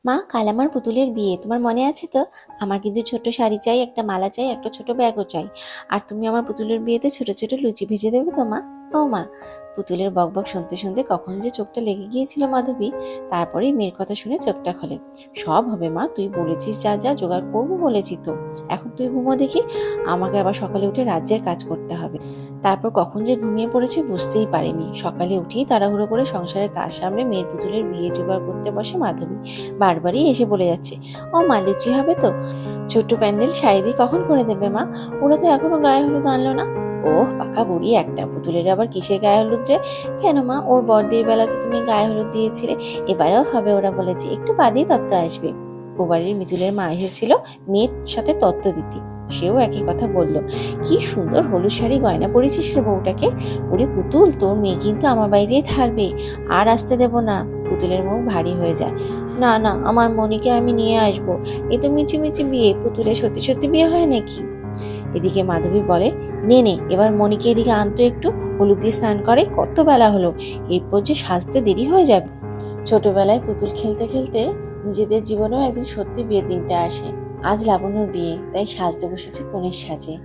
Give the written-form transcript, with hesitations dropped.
মা, কাল আমার পুতুলের বিয়ে, তোমার মনে আছে তো? আমার কিন্তু ছোট শাড়ি চাই, একটা মালা চাই, একটা ছোট ব্যাগও চাই। আর তুমি আমার পুতুলের বিয়েতে ছোট ছোট লুচি ভেজে দেবে তো মা? ও মা! পুতুলের বকবক শুনতে শুনতে কখন যে চোখটা লেগে গিয়েছিল মাধবী। তারপরেই মেয়ের কথা শুনে চোখটা খোলে। সব হবে মা, তুই বলেছিস, যা যা জোগাড় করবো বলেছি তো। এখন তুই ঘুমো দেখি, আমাকে আবার সকালে উঠে রাজ্যের কাজ করতে হবে। তারপর কখন যে ঘুমিয়ে পড়েছে বুঝতেই পারিনি। সকালে উঠেই তাড়াহুড়ো করে সংসারের কাজ সামলে মেয়ের পুতুলের বিয়ে জোগাড় করতে বসে মাধবী। বারবারই এসে বলে যাচ্ছে, ও মা, লুচি হবে তো? ছোট্ট প্যান্ডেল শাড়ি দিয়ে কখন করে দেবে মা? ওরা তো এখনো গায়ে হলুদ আনলো না। ওহ, পাকা বুড়ি একটা, পুতুলের আবার কিসের গায়ে হলুদ রে? কেন মা, ওর বড়দির বেলা তো তুমি গায়ে হলুদ দিয়েছিলে। এবারেও হবে ওরা বলেছে, একটু বাদেই তত্ত্ব আসবে। ও বাড়ির মিতুলের মা এসেছিল মেয়ের সাথে তত্ত্ব দিতে। সেও একই কথা বলল, কি সুন্দর হলুদ শাড়ি গয়না পরেছিস রে বউটাকে। ওরে পুতুল, তোর মেয়ে কিন্তু আমার বাড়িতেই থাকবে, আর আসতে দেব না। পুতুলের মুখ ভারী হয়ে যায়। না না, আমার মনিকে আমি নিয়ে আসবো। এ তো মিছিমিছি বিয়ে, পুতুলের সত্যি সত্যি বিয়ে হয় নাকি? এদিকে মাধবী বলে, নে নে, এবার মনিকে এদিকে আনতো একটু, হলুদ দিয়ে স্নান করে কত বেলা হলো, এরপর যে সাজতে দেরি হয়ে যাবে। ছোটবেলায় পুতুল খেলতে খেলতে নিজেদের জীবনেও একদিন সত্যি বিয়ের দিনটা আসে। আজ লাবণ্যর বিয়ে, তাই সাজতে বসেছে কনের সাজে।